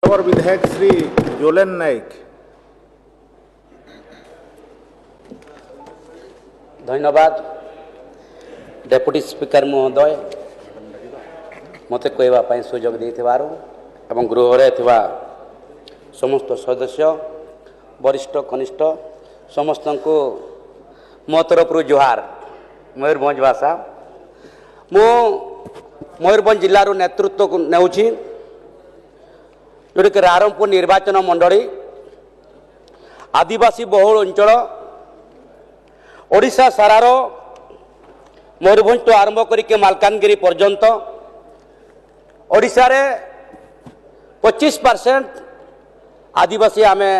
राज्यसभा विधायक श्री जोलेन नाइक। धन्यवाद deputy speaker महोदय मत कहवाई सुजोग देथिबारु एवं गृह समस्त सदस्य वरिष्ठ कनिष्ठ समस्त को मो तरफ जुहार। मयूरभंज भाषा मु मयूरभंज जिल्लार नेतृत्व नेउछि जोटा कि रारंगपुर निर्वाचन मंडली आदिवासी बहुल अंचल ओडिशा सारार मयूरभंज तो आरंभ करके मालकानगिरी पर्यंत ओडिशा रे 25% आदिवासी आमे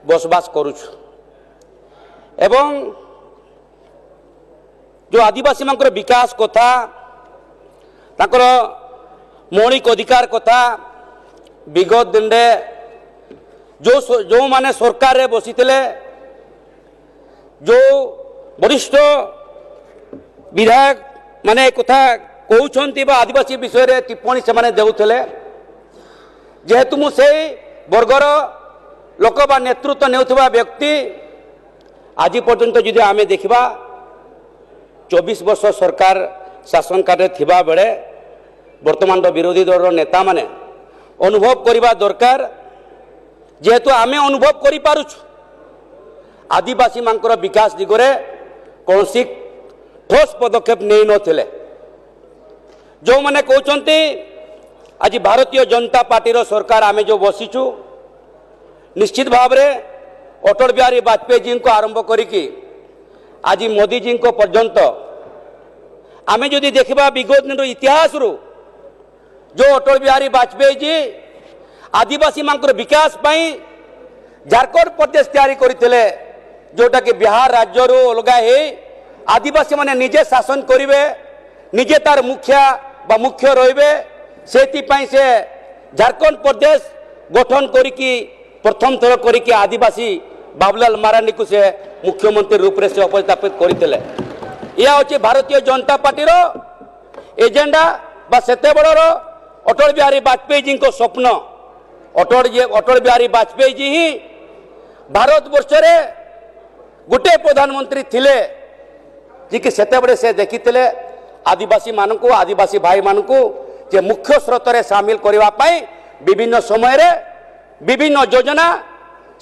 बसवास करुछु एवं जो आदिवासी मानकर विकास कथा ताकर मौलिक अधिकार कथा विगत दिन जो माने सरकार रे बसीतिले जो वरिष्ठ विधायक माने कथा कहउछंती बा आदिवासी विषय रे टिप्पणी से माने देउथले जेहेतु मु से वर्गर लोक बा नेतृत्व नेउथबा व्यक्ति आज पर्यंत यदि आमे देखिबा 24 वर्ष सरकार शासन कार्य थिबा बेले वर्तमान विरोधी दल नेता माने अनुभव करबा दरकार जेहेतु आमे अनुभव करि पारुछु आदिवासी मानकर विकास दिगरे कौनसी ठोस पदक्षेप नहीं नथिले जो माने कहउछंती आज भारतीय जनता पार्टी रो सरकार आमे जो बसीछु निश्चित भाव रे अटल बिहारी वाजपेयी जी को आरंभ करिकी आज मोदी जी को पर्यंत आमे जदि देखिबा विगत दिन इतिहास रु जो अटल बिहारी वाजपेयी जी आदिवासी मानकर विकास पाई झारखंड प्रदेश तैयारी करथिले जोटा कि बिहार राज्य रो अलगा हे आदिवासी माने निजे शासन करिवे निजे तार मुखिया बा मुख्य रहिबे सेति पाई से झारखंड प्रदेश गठन करिकी प्रथम थर करिकी आदिवासी बाबूलाल मारांडी को से मुख्यमंत्री रूप में से उपस्थापित करथिले। यह होची भारतीय जनता पार्टी रो एजेंडा बा सेते बड़ो अटल बिहारी वाजपेयी जी को स्वप्न अटल बिहारी वाजपेयी जी ही भारत वर्ष रे गोटे प्रधानमंत्री थिले जी कि सेते बड़े से देखिथिले आदिवासी मानकू आदिवासी भाई मानकू जे मुख्य स्रोत रे शामिल करबा पई विभिन्न समय रे विभिन्न योजना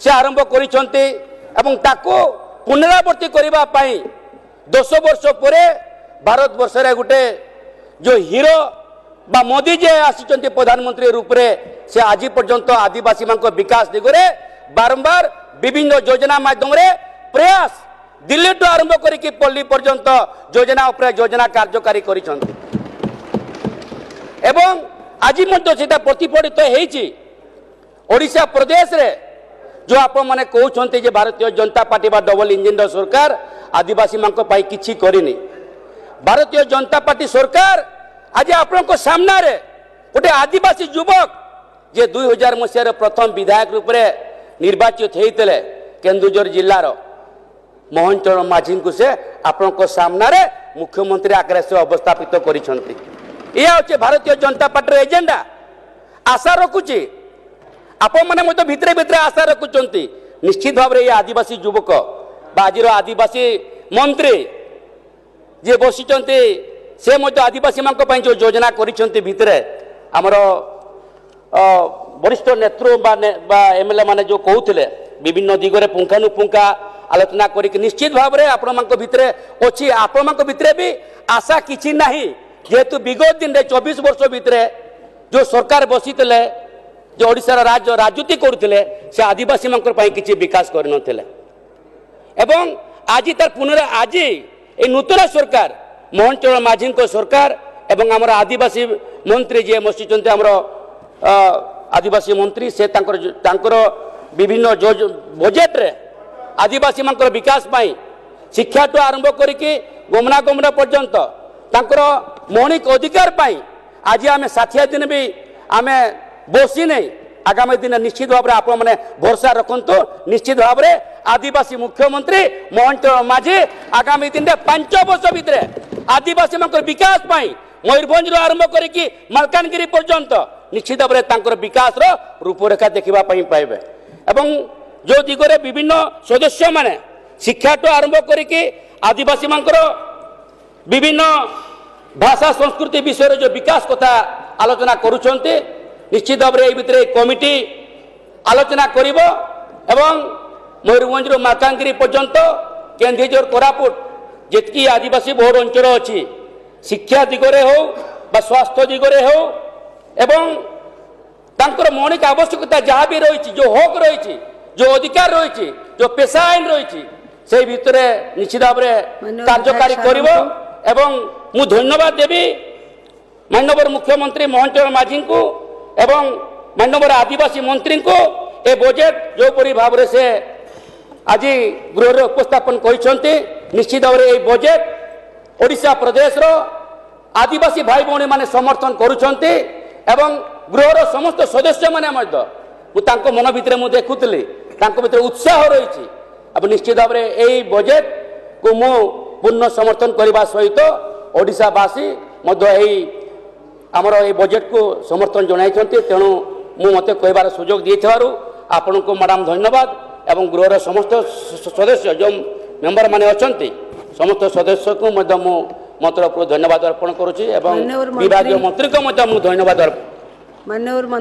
से आरंभ करिसंती एवं ताको पुनरावृत्ति करबा पई 200 वर्ष परे भारत वर्ष रे गोटे जो हीरो बा मोदी जे आसिचंती प्रधानमंत्री रूप रे से आज पर्यंत आदिवासी मान को विकास दिगरे बारंबार विभिन्न योजना माध्यम रे प्रयास दिल्ली टू आरंभ करिकी पल्ली पर्यंत योजना उपरे योजना कार्यकारी करिसंती एवं आज मध्य सेटा प्रतिफलित हेछि ओडिशा प्रदेश रे जो आप माने कहउछंती जे भारतीय जनता पार्टी बा डबल इंजिन सरकार आदिवासी मानक पाई किछि करिनी भारतीय जनता पार्टी सरकार आज आपनको सामना रे गोटे आदिवासी युवक जे 2000 मसीह प्रथम विधायक रूप में निर्वाचित होते केन्दुझर जिलार मोहन चरण माझी को से आपनको सामना रे मुख्यमंत्री आकार से अवस्थापित करिसंती। यह होचे भारतीय जनता पार्टी एजेंडा आशा रखुची आपण माने मते भितरे भितरे आशा रखुचंती निश्चित भाव रे ये आदिवासी युवक बा आजिर आदिवासी मंत्री जे बसिचंती से मते आदिवासी मानक पई जो योजना करिसंती भितरे हमर वरिष्ठ नेतृत्व बा एमएलए माने जो कहउथिले विभिन्न दिगरे पुंखानुपुंखा आलोचना करिक निश्चित भाव रे आपण मानक भितरे अछि आपण मानक भितरे भी आशा किछि नाही जेहेतु विगत दिन रे 24 वर्ष भितरे जो सरकार बसितले जो ओडिशा राज्य राजनीति करुथिले से आदिवासी मानकर पई किछि विकास कर नथिले एवं आज तार पुनरा आज ए नूतन सरकार मोहन चरण माझी को सरकार एवं हमर आदिवासी मंत्री जे मसिचंते हमर आदिवासी मंत्री से तांकर विभिन्न बजेट रे आदिवासी मानकर विकास पाई शिक्षा तो आरंभ करिकी गमनागमन पर्यंत तांकर मौलिक अधिकार पाई आज आमे 60 दिन भी आमे बसी नहीं आगामी दिन निश्चित भाव आप भरोसा रखु निश्चित भाव आदिवासी मुख्यमंत्री मोहन चरण माझी आगामी दिन 5 वर्ष भितर आदिवासी विकास मयूरभंज आरंभ करी मालकानगिरी पर्यंत निश्चित भाव में विकास रूपरेखा देखा पाइबे एवं जो दिगरे विभिन्न सदस्य माने शिक्षा तो आरंभ करके आदिवासी मानकर विभिन्न भाषा संस्कृति विषय जो विकास कथा आलोचना करुछन्ते निश्चित भाव में भितर कमिटी आलोचना करिवो एवं मयूरभंज मालकानगिरी पर्यंत केन्दुझर कोरापुट जितकी आदिवासी बहुल अंचल अच्छी शिक्षा दिगरे हो बा स्वास्थ्य दिगरे हो एवं तांकर मौलिक आवश्यकता जहाँ भी रही जो हक रही जो अधिकार रही जो पेशा आईन रही से भितर निश्चित भाव में कार्यकारी करिवो एवं मु धन्यवाद देवी माननीय मुख्यमंत्री मोहन चरण माझी को एवं माननीय आदिवासी मंत्री को ए बजेट जोपरी भाव से आज गृह उपस्थापन करते निश्चित भाव में बजेट ओडिशा प्रदेश रो आदिवासी भाई भौणी माने समर्थन करुछन्ते एवं गृहर समस्त सदस्य माने मन भितर मु देखुली भितर उत्साह रही अब निश्चित भाव में यही बजेट को मु पूर्ण समर्थन करने सहित ओडिशावासी आमर ये बजेट को समर्थन जनाई तेणु मु मते कहबार सुजोग दिए आपण को मैडम धन्यवाद एवं गृहर समस्त सदस्य जो मेंबर माने अछंती समस्त सदस्य को मो तरफ धन्यवाद अर्पण करुच्ची विभाग मंत्री को धन्यवाद अर्पण